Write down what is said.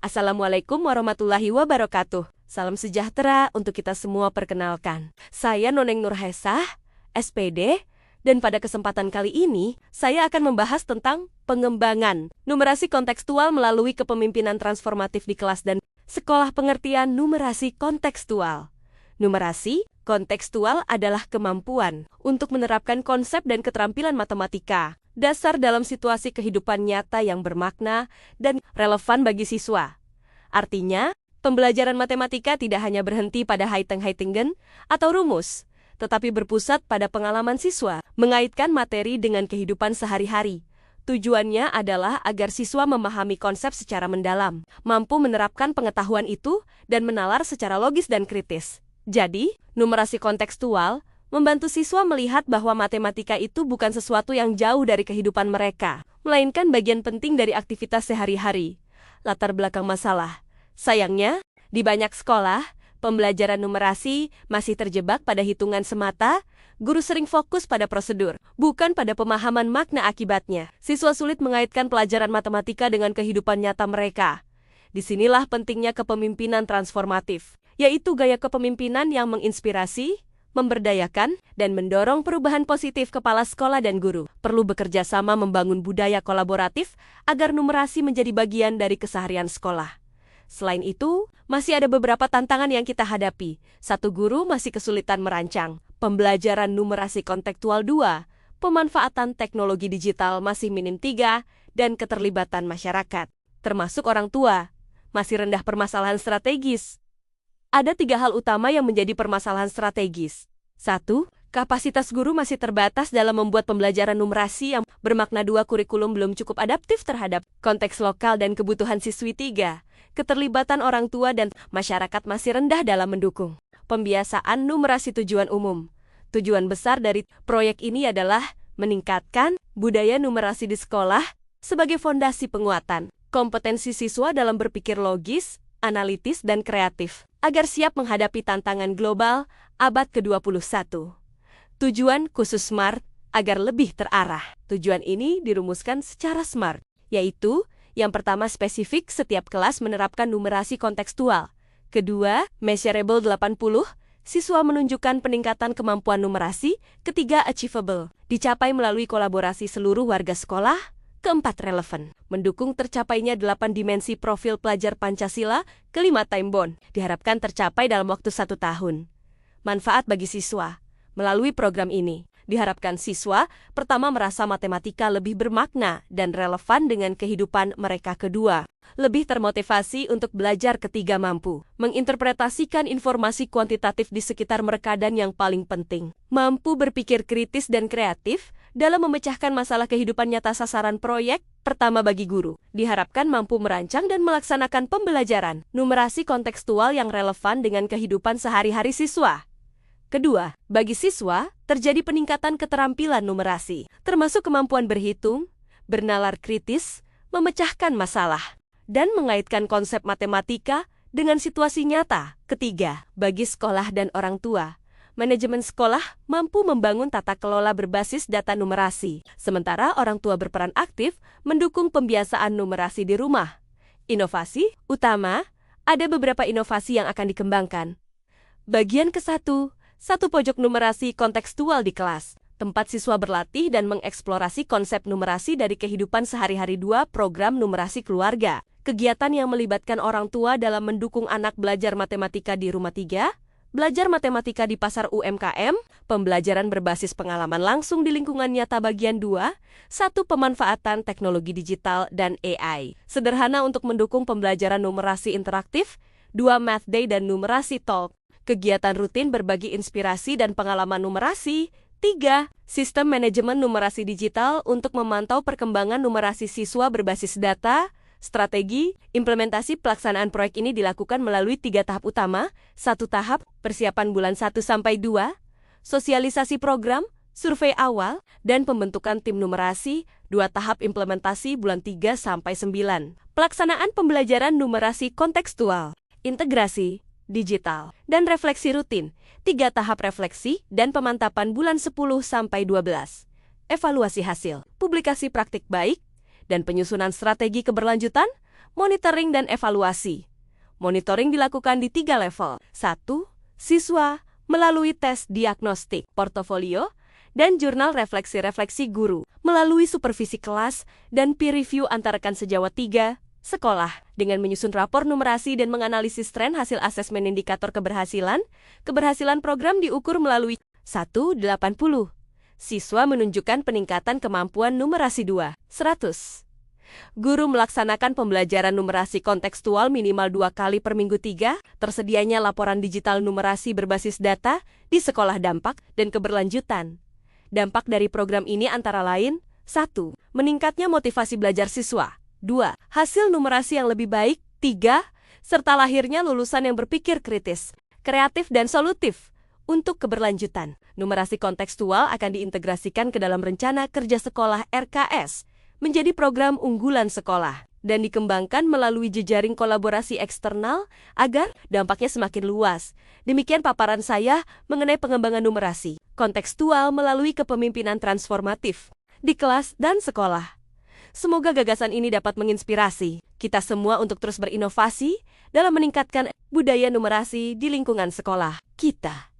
Assalamualaikum warahmatullahi wabarakatuh. Salam sejahtera untuk kita semua, perkenalkan. Saya Noneng Nurhesah, SPD, dan pada kesempatan kali ini, saya akan membahas tentang pengembangan numerasi kontekstual melalui kepemimpinan transformatif di kelas dan sekolah. Pengertian numerasi kontekstual. Numerasi kontekstual adalah kemampuan untuk menerapkan konsep dan keterampilan matematika dasar dalam situasi kehidupan nyata yang bermakna dan relevan bagi siswa. Artinya, pembelajaran matematika tidak hanya berhenti pada hitung-hitungan atau rumus, tetapi berpusat pada pengalaman siswa, mengaitkan materi dengan kehidupan sehari-hari. Tujuannya adalah agar siswa memahami konsep secara mendalam, mampu menerapkan pengetahuan itu, dan menalar secara logis dan kritis. Jadi, numerasi kontekstual membantu siswa melihat bahwa matematika itu bukan sesuatu yang jauh dari kehidupan mereka, melainkan bagian penting dari aktivitas sehari-hari. Latar belakang masalah. Sayangnya, di banyak sekolah, pembelajaran numerasi masih terjebak pada hitungan semata. Guru sering fokus pada prosedur, bukan pada pemahaman makna akibatnya. Siswa sulit mengaitkan pelajaran matematika dengan kehidupan nyata mereka. Disinilah pentingnya kepemimpinan transformatif, yaitu gaya kepemimpinan yang menginspirasi, memberdayakan, dan mendorong perubahan positif. Kepala sekolah dan guru perlu bekerja sama membangun budaya kolaboratif agar numerasi menjadi bagian dari keseharian sekolah. Selain itu, masih ada beberapa tantangan yang kita hadapi. Satu, guru masih kesulitan merancang pembelajaran numerasi kontekstual. 2, pemanfaatan teknologi digital masih minim. 3, dan keterlibatan masyarakat, termasuk orang tua, masih rendah. Permasalahan strategis. Ada 3 hal utama yang menjadi permasalahan strategis. 1, kapasitas guru masih terbatas dalam membuat pembelajaran numerasi yang bermakna. 2, kurikulum belum cukup adaptif terhadap konteks lokal dan kebutuhan siswi. 3, keterlibatan orang tua dan masyarakat masih rendah dalam mendukung pembiasaan numerasi. Tujuan umum. Tujuan besar dari proyek ini adalah meningkatkan budaya numerasi di sekolah sebagai fondasi penguatan kompetensi siswa dalam berpikir logis, analitis, dan kreatif, agar siap menghadapi tantangan global abad ke-21. Tujuan khusus SMART agar lebih terarah. Tujuan ini dirumuskan secara SMART, yaitu yang pertama, spesifik, setiap kelas menerapkan numerasi kontekstual. Kedua, measurable, 80, siswa menunjukkan peningkatan kemampuan numerasi. Ketiga, achievable, dicapai melalui kolaborasi seluruh warga sekolah. Keempat, relevan, mendukung tercapainya 8 dimensi profil pelajar Pancasila. Kelima, time bound, diharapkan tercapai dalam waktu 1 tahun. Manfaat bagi siswa. Melalui program ini, diharapkan siswa pertama merasa matematika lebih bermakna dan relevan dengan kehidupan mereka. Kedua, lebih termotivasi untuk belajar. Ketiga, mampu menginterpretasikan informasi kuantitatif di sekitar mereka. Dan yang paling penting, mampu berpikir kritis dan kreatif dalam memecahkan masalah kehidupan nyata. Sasaran proyek pertama bagi guru, diharapkan mampu merancang dan melaksanakan pembelajaran numerasi kontekstual yang relevan dengan kehidupan sehari-hari siswa. Kedua, bagi siswa, terjadi peningkatan keterampilan numerasi, termasuk kemampuan berhitung, bernalar kritis, memecahkan masalah, dan mengaitkan konsep matematika dengan situasi nyata. Ketiga, bagi sekolah dan orang tua, manajemen sekolah mampu membangun tata kelola berbasis data numerasi, sementara orang tua berperan aktif mendukung pembiasaan numerasi di rumah. Inovasi utama, ada beberapa inovasi yang akan dikembangkan. Bagian ke-1, satu pojok numerasi kontekstual di kelas, tempat siswa berlatih dan mengeksplorasi konsep numerasi dari kehidupan sehari-hari. 2, program numerasi keluarga, kegiatan yang melibatkan orang tua dalam mendukung anak belajar matematika di rumah. 3, belajar matematika di pasar UMKM, pembelajaran berbasis pengalaman langsung di lingkungan nyata. Bagian 2, 1, pemanfaatan teknologi digital dan AI, sederhana untuk mendukung pembelajaran numerasi interaktif. 2, Math Day dan Numerasi Talk, kegiatan rutin berbagi inspirasi dan pengalaman numerasi. 3, sistem manajemen numerasi digital untuk memantau perkembangan numerasi siswa berbasis data. Strategi implementasi pelaksanaan proyek ini dilakukan melalui 3 tahap utama. 1 tahap, persiapan bulan 1-2, sosialisasi program, survei awal, dan pembentukan tim numerasi. 2 tahap, implementasi bulan 3-9, pelaksanaan pembelajaran numerasi kontekstual, integrasi digital, dan refleksi rutin. 3 tahap, refleksi dan pemantapan bulan 10-12, evaluasi hasil, publikasi praktik baik, dan penyusunan strategi keberlanjutan. Monitoring dan evaluasi. Monitoring dilakukan di 3 level. 1. Siswa melalui tes diagnostik, portofolio, dan jurnal refleksi-refleksi guru, melalui supervisi kelas dan peer review antara rekan sejawat 3. Sekolah, dengan menyusun rapor numerasi dan menganalisis tren hasil asesmen indikator keberhasilan. Keberhasilan program diukur melalui 180. Siswa menunjukkan peningkatan kemampuan numerasi 2. 100. Guru melaksanakan pembelajaran numerasi kontekstual minimal 2 kali per minggu. 3. Tersedianya laporan digital numerasi berbasis data di sekolah. Dampak dan keberlanjutan. Dampak dari program ini antara lain: 1. Meningkatnya motivasi belajar siswa. 2. Hasil numerasi yang lebih baik. 3. Serta lahirnya lulusan yang berpikir kritis, kreatif, dan solutif. Untuk keberlanjutan, numerasi kontekstual akan diintegrasikan ke dalam rencana kerja sekolah RKS, menjadi program unggulan sekolah, dan dikembangkan melalui jejaring kolaborasi eksternal agar dampaknya semakin luas. Demikian paparan saya mengenai pengembangan numerasi kontekstual melalui kepemimpinan transformatif di kelas dan sekolah. Semoga gagasan ini dapat menginspirasi kita semua untuk terus berinovasi dalam meningkatkan budaya numerasi di lingkungan sekolah kita.